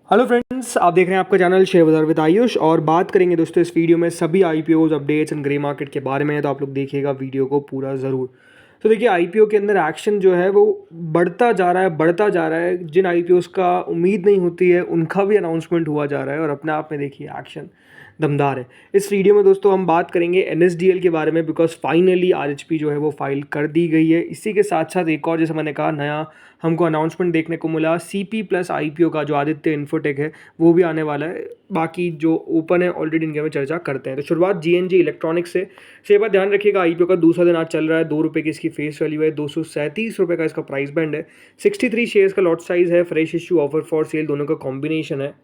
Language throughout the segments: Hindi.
हेलो फ्रेंड्स, आप देख रहे हैं आपका चैनल शेयर बाजार विद आयुष और बात करेंगे दोस्तों इस वीडियो में सभी IPOs updates and grey market के बारे में। तो आप लोग देखिएगा वीडियो को पूरा ज़रूर। तो देखिए आईपीओ के अंदर एक्शन जो है वो बढ़ता जा रहा है। जिन आईपीओज का उम्मीद नहीं होती है उनका भी अनाउंसमेंट हुआ जा रहा है और अपने आप में देखिए एक्शन दमदार है। इस वीडियो में दोस्तों हम बात करेंगे एनएसडीएल के बारे में, बिकॉज फाइनली आरएचपी जो है वो फाइल कर दी गई है। इसी के साथ साथ एक और, जैसे मैंने कहा, नया हमको अनाउंसमेंट देखने को मिला सीपी प्लस आईपीओ का, जो आदित्य इन्फोटेक है वो भी आने वाला है। बाकी जो ओपन है ऑलरेडी इनके में चर्चा करते हैं। तो शुरुआत जीएनजी इलेक्ट्रॉनिक्स से। ये बात ध्यान रखिएगा, आईपीओ का दूसरा दिन आज चल रहा है। 2 रुपये की इसकी फेस वैल्यू है, 237 रुपये का इसका प्राइस बैंड है, 63 शेयर्स का लॉट साइज है, fresh issue offer for sale दोनों का कॉम्बिनेशन है।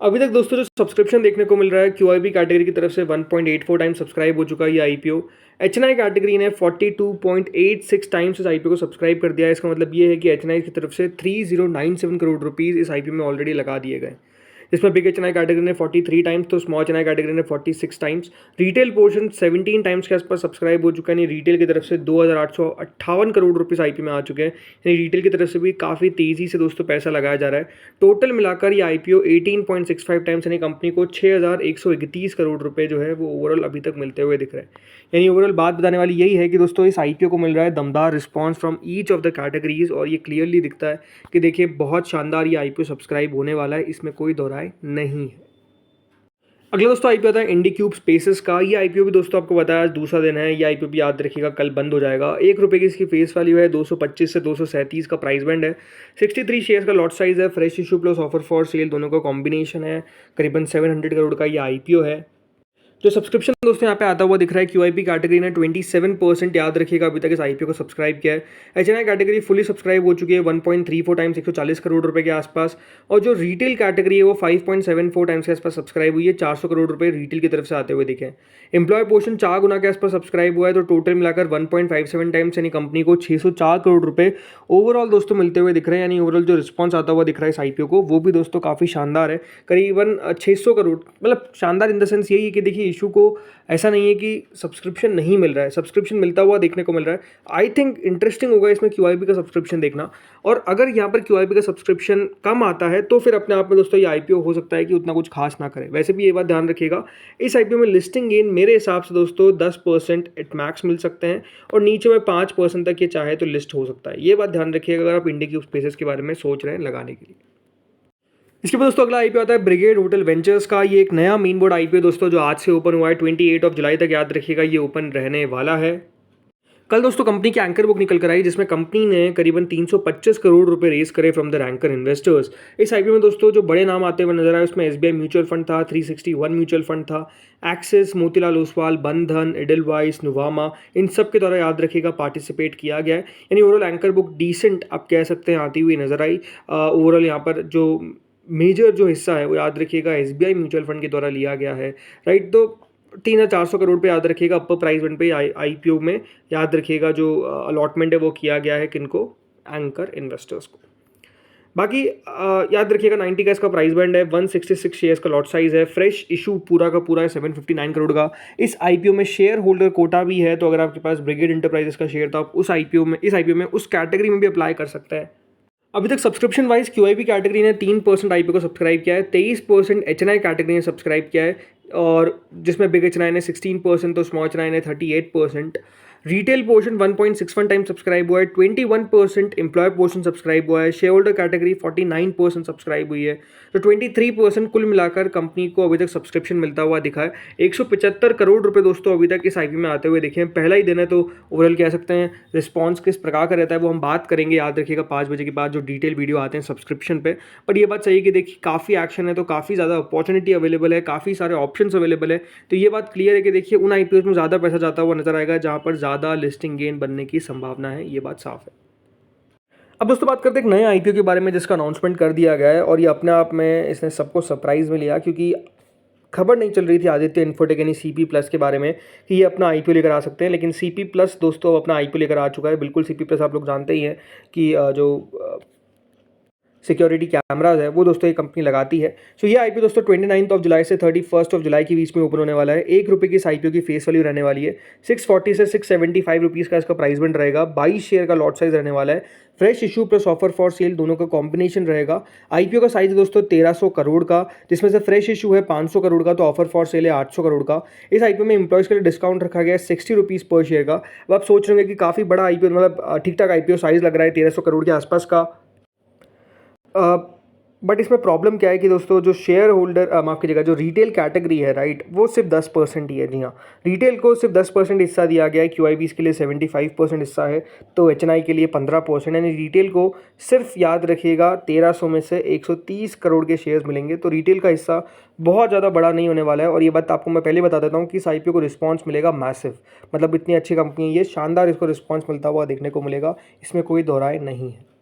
अभी तक दोस्तों जो सब्सक्रिप्शन देखने को मिल रहा है क्यूआईबी कैटेगरी की तरफ से 1.84 टाइम सब्सक्राइब हो चुका है ये आईपीओ। एचएनआई कैटेगरी ने 42.86 टाइम्स इस आईपीओ को सब्सक्राइब कर दिया है। इसका मतलब ये है कि एचएनआई की तरफ से 3097 करोड़ रुपीस इस आईपीओ में ऑलरेडी लगा दिए गए। इसमें बिग एचएनआई कैटेगरी ने 43 टाइम्स, तो स्मॉल एचएनआई कैटेगरी ने 46 टाइम्स। रिटेल पोर्शन 17 टाइम्स के आसपास सब्सक्राइब हो चुका है। यानी रिटेल की तरफ से 2858 करोड़ रुपीस आईपीओ में आ चुके हैं। यानी रिटेल की तरफ से भी काफ़ी तेज़ी से दोस्तों पैसा लगाया जा रहा है। टोटल मिलाकर ये आईपीओ 18.65 टाइम्स, यानी कंपनी को 6131 करोड़ रुपए जो है वो ओवरऑल अभी तक मिलते हुए दिख रहे हैं। यानी ओवरऑल बात बताने वाली यही है कि दोस्तों इस आईपीओ को मिल रहा है दमदार response from each of the categories, और ये क्लियरली दिखता है कि देखिए बहुत शानदार ये आईपीओ सब्सक्राइब होने वाला है, इसमें कोई दो राय नहीं है। अगला दोस्तों आईपीओ आता है इंडिक्यूब स्पेसेस का। ये आईपीओ भी दोस्तों आपको बताया आज दूसरा दिन है। ये आईपीओ भी याद रखिएगा कल बंद हो जाएगा। 1 रुपये की इसकी फेस वैल्यू है, 225 से 237 का प्राइस बैंड है, 63 शेयर्स का लॉट साइज है, fresh issue plus offer for sale दोनों का कॉम्बिनेशन है। करीबन 700 करोड़ का ये आईपीओ है। जो सब्सक्रिप्शन दोस्तों यहाँ पे आता हुआ दिख रहा है, क्यूआईपी कैटेगरी ने 27% याद रखिएगा अभी तक इस आईपीओ को सब्सक्राइब किया है। एचएनआई कैटेगरी फुली सब्सक्राइब हो चुकी है 1.34 टाइम्स, 140 करोड़ रुपए के आसपास। और जो रिटेल कैटेगरी है वो 5.74 टाइम्स के आसपास सब्सक्राइब हुई है, 400 करोड़ रुपए रिटेल की तरफ से आते हुए दिखे। एम्प्लॉय पोर्शन 4 गुना के आसपास सब्सक्राइब हुआ है, तो टोटल मिलाकर 1.57 टाइम्स, यानी कंपनी को 604 करोड़ रुपए ओवरऑल दोस्तों मिलते हुए दिख रहे हैं। यानी ओवरऑल जो रिस्पॉन्स आता हुआ दिख रहा है इस आईपीओ को वो भी दोस्तों काफ़ी शानदार है। करीबन 600 करोड़, मतलब शानदार इन द सेंस यही है कि देखिए इशू को ऐसा नहीं है कि सब्सक्रिप्शन नहीं मिल रहा है, सब्सक्रिप्शन मिलता हुआ देखने को मिल रहा है। आई थिंक इंटरेस्टिंग होगा इसमें क्यूआईबी का सब्सक्रिप्शन देखना, और अगर यहाँ पर क्यूआईबी का सब्सक्रिप्शन कम आता है तो फिर अपने आप में दोस्तों ये आईपीओ हो सकता है कि उतना कुछ खास ना करे। वैसे भी ये बात ध्यान रखिएगा, इस आईपीओ में लिस्टिंग गेन मेरे हिसाब से दोस्तों 10% एट मैक्स मिल सकते हैं, और नीचे में 5% तक ये चाहे तो लिस्ट हो सकता है। ये बात ध्यान रखिएगा अगर आप इंडिक्यूब स्पेसेस के बारे में सोच रहे हैं लगाने के लिए। इसके बाद दोस्तों अगला आईपीओ आता है ब्रिगेड होटल वेंचर्स का। ये एक नया मेन बोर्ड आईपीओ दोस्तों जो आज से ओपन हुआ है, 28 जुलाई तक याद रखिएगा ये ओपन रहने वाला है। कल दोस्तों कंपनी की एंकर बुक निकल कर आई, जिसमें कंपनी ने करीबन 325 करोड़ रुपए रेस करे फ्रॉम द एंकर इन्वेस्टर्स। इस आईपीओ में दोस्तों जो बड़े नाम आते हुए नजर आए उसमें एसबीआई म्यूचुअल फंड था, 361 म्यूचुअल फंड था, एक्सिस, मोतीलाल ओसवाल, बंधन, एडलवाइस, नुवामा, इन सब के द्वारा याद रखिएगा पार्टिसिपेट किया गया है। यानी ओवरऑल एंकर बुक डिसेंट आप कह सकते हैं आती हुई नजर आई। ओवरऑल यहाँ पर जो मेजर जो हिस्सा है वो याद रखिएगा एसबीआई म्यूचुअल फंड के द्वारा लिया गया है, राइट। तो 3400 करोड़ पे याद रखिएगा अपर प्राइस बैंड पे आईपीओ में याद रखिएगा जो अलॉटमेंट है वो किया गया है किनको, एंकर इन्वेस्टर्स को। बाकी याद रखिएगा 90 का इसका प्राइस बैंड है, 166 शेयर्स का लॉट साइज है, फ्रेश इशू पूरा का पूरा है 759 करोड़ का। इस आईपीओ में शेयर होल्डर कोटा भी है, तो अगर आपके पास ब्रिगेड इंटरप्राइजेस का शेयर था आप इस आईपीओ में उस कैटेगरी में भी अप्लाई कर सकते हैं। अभी तक सब्सक्रिप्शन वाइज क्यूआईबी कैटेगरी ने 3% आईपीओ को सब्सक्राइब किया है, 23% एचएनआई कैटेगरी ने सब्सक्राइब किया है, और जिसमें बिग एचएनआई ने 16%, तो स्मॉल एचएनआई ने 38%। रिटेल पोर्शन 1.61 टाइम सब्सक्राइब हुआ है, 21% एम्प्लॉय पोर्शन सब्सक्राइब हुआ है, शेयर होल्डर कैटेगरी 49% सब्सक्राइब हुई है, तो 23% कुल मिलाकर कंपनी को अभी तक सब्सक्रिप्शन मिलता हुआ दिखा है। 175 करोड़ रुपए दोस्तों अभी तक इस आईपीओ में आते हुए देखे हैं। पहला ही दिन है तो ओवरऑल कह सकते हैं रिस्पॉन्स किस प्रकार का रहता है वो हम बात करेंगे, याद रखिएगा 5 बजे के बाद जो डिटेल वीडियो आते हैं सब्सक्रिप्शन पे। पर ये बात सही है कि देखिए काफ़ी एक्शन है, तो काफ़ी ज़्यादा अपॉर्चुनिटी अवेलेबल है, काफ़ी सारे ऑप्शन अवेलेबल है। तो ये बात क्लियर है कि देखिए उन आईपीओ में ज़्यादा पैसा जाता हुआ नजर आएगा जहाँ पर ज़्यादा लिस्टिंग गेन बनने की संभावना है, ये बात साफ है। अब दोस्तों बात करते हैं एक नए आईपीओ के बारे में जिसका अनाउंसमेंट कर दिया गया है, और ये अपने आप में इसने सबको सरप्राइज में लिया, क्योंकि खबर नहीं चल रही थी आदित्य इन्फोटेक यानी सीपी प्लस के बारे में कि ये अपना आईपीओ लेकर आ सकते हैं, लेकिन सीपी प्लस दोस्तों अपना आईपीओ लेकर आ चुका है। बिल्कुल सीपी प्लस आप लोग जानते ही हैं कि जो सिक्योरिटी कैमराज है वो दोस्तों ये कंपनी लगाती है। सो ये आईपीओ दोस्तों 29 जुलाई से 31 जुलाई के बीच में ओपन होने वाला है। ₹1 की इस आईपीओ की फेस वैल्यू रहने वाली है। 640 से 675 रुपीज़ का इसका प्राइस बैंड रहेगा। 22 शेयर का लॉट साइज रहने वाला है। Fresh issue plus offer for sale दोनों का कॉम्बिनेशन रहेगा। आईपीओ का साइज दोस्तों 1300 करोड़ का, जिसमें से फ्रेश इशू है 500 करोड़ का, तो ऑफर फॉर सेल है 800 करोड़ का। इस आईपीओ में एम्प्लॉयज़ के लिए डिस्काउंट रखा गया है 60 रुपीज़ पर शेयर का। अब आप सोच रहे होंगे कि काफ़ी बड़ा आईपीओ, मतलब ठीक ठाक आईपीओ साइज लग रहा है 1300 करोड़ के आसपास का। बट इसमें प्रॉब्लम क्या है कि दोस्तों जो शेयर होल्डर, माफ़ कीजिएगा, जो रिटेल कैटेगरी है राइट, वो सिर्फ 10% ही है। जी हाँ, रिटेल को सिर्फ 10% हिस्सा दिया गया है। क्यूआईबीज के लिए 75% हिस्सा है, तो एचएनआई के लिए 15%। यानी रिटेल को सिर्फ याद रखिएगा 1300 में से 130 करोड़ के शेयर्स मिलेंगे। तो रिटेल का हिस्सा बहुत ज़्यादा बड़ा नहीं होने वाला है। और ये बात आपको मैं पहले बता देता हूँ कि इस आईपीओ को रिस्पांस मिलेगा मैसिव, मतलब इतनी अच्छी कंपनी है ये, शानदार इसको रिस्पांस मिलता हुआ देखने को मिलेगा, इसमें कोई दोहराए नहीं है।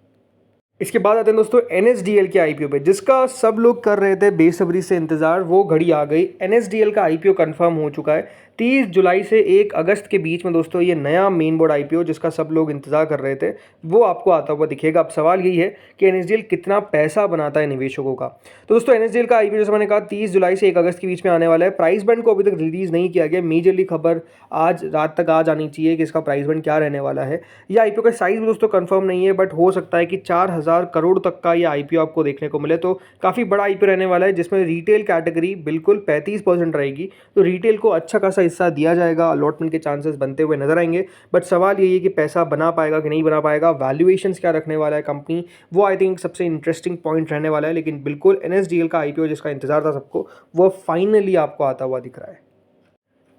इसके बाद आते हैं दोस्तों एनएसडीएल के आईपीओ पे, जिसका सब लोग कर रहे थे बेसब्री से इंतजार। वो घड़ी आ गई, एनएसडीएल का आईपीओ कंफर्म हो चुका है। 30 जुलाई से 1 अगस्त के बीच में दोस्तों ये नया मेन बोर्ड आईपीओ, जिसका सब लोग इंतजार कर रहे थे, वो आपको आता हुआ दिखेगा। अब सवाल यही है कि एनएसडीएल कितना पैसा बनाता है निवेशकों का। तो दोस्तों एनएसडीएल का आईपीओ जैसे मैंने कहा 30 जुलाई से 1 अगस्त के बीच में आने वाला है। प्राइस बैंड को अभी तक रिलीज नहीं किया गया। मेजरली खबर आज रात तक आ जानी चाहिए कि इसका प्राइस बैंड क्या रहने वाला है। ये आईपीओ का साइज भी दोस्तों कंफर्म नहीं है, बट हो सकता है कि 4000 करोड़ तक का ये आईपीओ आपको देखने को मिले। तो काफ़ी बड़ा आईपीओ रहने वाला है, जिसमें रिटेल कैटेगरी बिल्कुल 35% रहेगी। तो रिटेल को अच्छा खासा हिस्सा दिया जाएगा, अलॉटमेंट के चांसेस बनते हुए नजर आएंगे। बट सवाल यही है कि पैसा बना पाएगा कि नहीं बना पाएगा, वैल्यूएशंस क्या रखने वाला है कंपनी, वो आई थिंक सबसे इंटरेस्टिंग पॉइंट रहने वाला है। लेकिन बिल्कुल एनएसडीएल का आईपीओ जिसका इंतजार था सबको, वो फाइनली आपको आता हुआ दिख रहा है।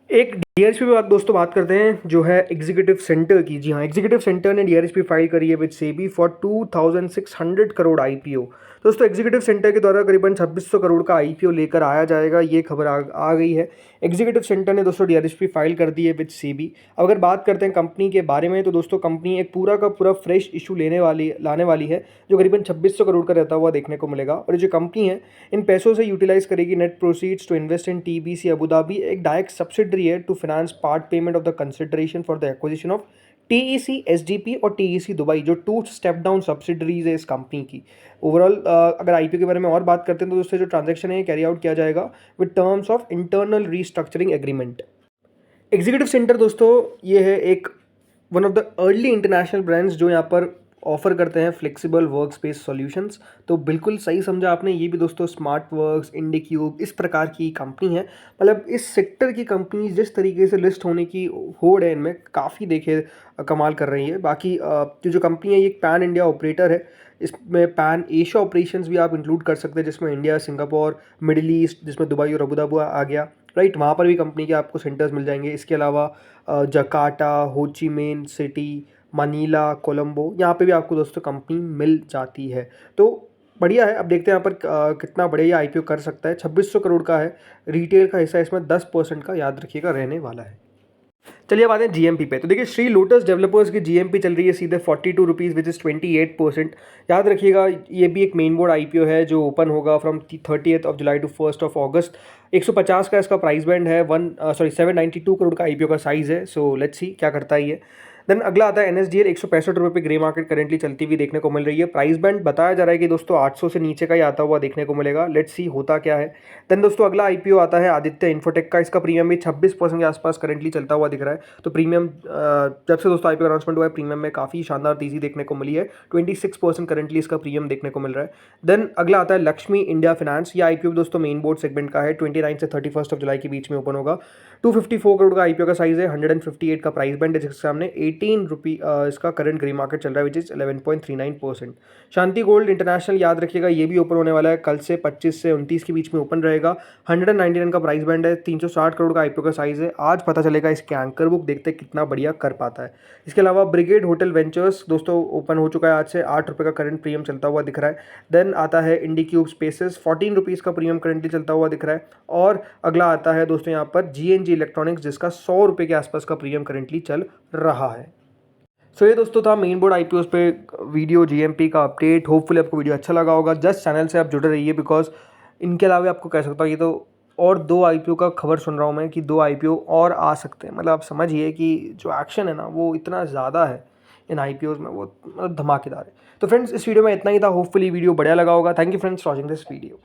एक डीआरएसपी पे बात करते हैं, जो है एग्जीक्यूटिव सेंटर की। जी हाँ, एग्जीक्यूटिव सेंटर ने डीआरएसपी फाइल करी है with SEBI for 2600 crore IPO. दोस्तों एग्जीक्यूटिव सेंटर के द्वारा करीबन 2600 करोड़ का आईपीओ लेकर आया जाएगा, ये खबर आ गई है। एग्जीक्यूटिव सेंटर ने दोस्तों डीआरएसपी फाइल कर दी है विद सेबी। अगर बात करते हैं कंपनी के बारे में, तो दोस्तों कंपनी एक पूरा का पूरा फ्रेश इशू लाने वाली है, जो करीबन 2600 करोड़ का रहता हुआ देखने को मिलेगा। और जो कंपनी है इन पैसों से यूटिलाइज करेगी net proceeds to invest in TBC Abu Dhabi, एक डायरेक्ट सब्सिडरी है, to finance part payment of the consideration for the acquisition of TEC SDP और टीईसी दुबई, जो 2 स्टेप डाउन सब्सिडरीज है इस कंपनी की। ओवरऑल अगर आईपीओ के बारे में और बात करते हैं, तो दोस्तों जो ट्रांजैक्शन है कैरी आउट किया जाएगा with terms of internal restructuring agreement. Executive centre दोस्तों ये है एक one of the early international brands जो यहाँ पर ऑफर करते हैं फ्लेक्सिबल वर्क स्पेस सॉल्यूशंस। तो बिल्कुल सही समझा आपने, ये भी दोस्तों स्मार्ट वर्क्स, इंडिक्यूब, इस प्रकार की कंपनी है। मतलब इस सेक्टर की कंपनी जिस तरीके से लिस्ट होने की होड़ है इनमें, काफ़ी देखे कमाल कर रही है। बाकी जो कंपनी है ये एक पैन इंडिया ऑपरेटर है। इसमें पैन एशिया ऑपरेशंस भी आप इंक्लूड कर सकते हैं, जिसमें इंडिया, सिंगापुर, मिडिल ईस्ट, जिसमें दुबई और अबू धाबी आ गया राइट, वहाँ पर भी कंपनी के आपको सेंटर्स मिल जाएंगे। इसके अलावा जकार्ता, हो ची मिन सिटी, मनीला, कोलंबो, यहाँ पे भी आपको दोस्तों कंपनी मिल जाती है। तो बढ़िया है। अब देखते हैं यहाँ पर कितना बढ़िया आईपीओ कर सकता है। 2600 करोड़ का है, रिटेल का हिस्सा इसमें 10% का याद रखिएगा रहने वाला है। चलिए अब आते हैं जीएमपी पे। तो देखिए श्री लोटस डेवलपर्स की जीएमपी चल रही है सीधे 42 रुपीज़, विच इज़ 28%। याद रखिएगा ये भी एक मेन बोर्ड आईपीओ है, जो ओपन होगा फ्रॉम 30 जुलाई टू 1 अगस्त। 150 का इसका प्राइस बैंड है, 792 करोड़ का आईपीओ का साइज़ है। सो लेट्स सी क्या करता है ये। देन अगला आता है एनएसडीएल, 165 रुपये पे ग्रे मार्केट करेंटली चलती हुई देखने को मिल रही है। प्राइस बैंड बताया जा रहा है कि दोस्तों 800 से नीचे का ही आता हुआ देखने को मिलेगा। लेट्स सी होता क्या है। देन दोस्तों अगला आईपीओ आता है आदित्य इन्फोटेक का। इसका प्रीमियम भी 26% के आसपास करेंटली चलता हुआ दिख रहा है। तो प्रीमियम जब से दोस्तों आईपीओ अनाउंसमेंट हुआ है, प्रीमियम में काफ़ी शानदार तेजी देखने को मिली है। 26% करेंटली इसका प्रीमियम देखने को मिल रहा है। देन अगला आता है लक्ष्मी इंडिया फाइनेंस। ये आईपीओ दोस्तों मेन बोर्ड सेगमेंट का है, 29 से 31 जुलाई के बीच में ओपन होगा। 254 करोड़ का आईपीओ का साइज है, 158 का प्राइस बैंड है, जिसके सामने 18 रुपी इसका करंट ग्रे मार्केट चल रहा है, which is 11.39%। Shanti gold international याद रखिएगा ये भी ओपन होने वाला है, कल से 25 से 29 के बीच में ओपन रहेगा। 199 का प्राइस बैंड है, 360 करोड़ का आईपीओ का साइज है। आज पता चलेगा इसके एंकर बुक, देखते हैं कितना बढ़िया कर पाता है। इसके अलावा ब्रिगेड होटल वेंचर्स दोस्तों ओपन हो चुका है आज से, 8 रुपये का करंट प्रीमियम चलता हुआ दिख रहा है। देन आता है इंडिक्यूब स्पेसेस, 14 रुपीज़ का प्रीमियम करंटली चलता हुआ दिख रहा है। और अगला आता है दोस्तों यहाँ पर जीएनजी इलेक्ट्रॉनिक्स, जिसका 100 रुपये के आसपास का प्रीमियम करंटली चल रहा है। सो ये दोस्तों था मेन बोर्ड आईपीओ पे वीडियो, जीएमपी का अपडेट। होपफुली आपको वीडियो अच्छा लगा होगा। जस्ट चैनल से आप जुड़े रहिए, बिकॉज इनके अलावा आपको कह सकता हूँ ये तो और 2 आईपीओ का खबर सुन रहा हूँ मैं कि 2 आईपीओ और आ सकते हैं। मतलब आप समझिए कि जो एक्शन है ना वो इतना ज़्यादा है इन IPOs में वो मतलब धमाकेदार है। तो फ्रेंड्स इस वीडियो में इतना ही था, होपफुली वीडियो बढ़िया लगा होगा। Thank you friends for watching this video.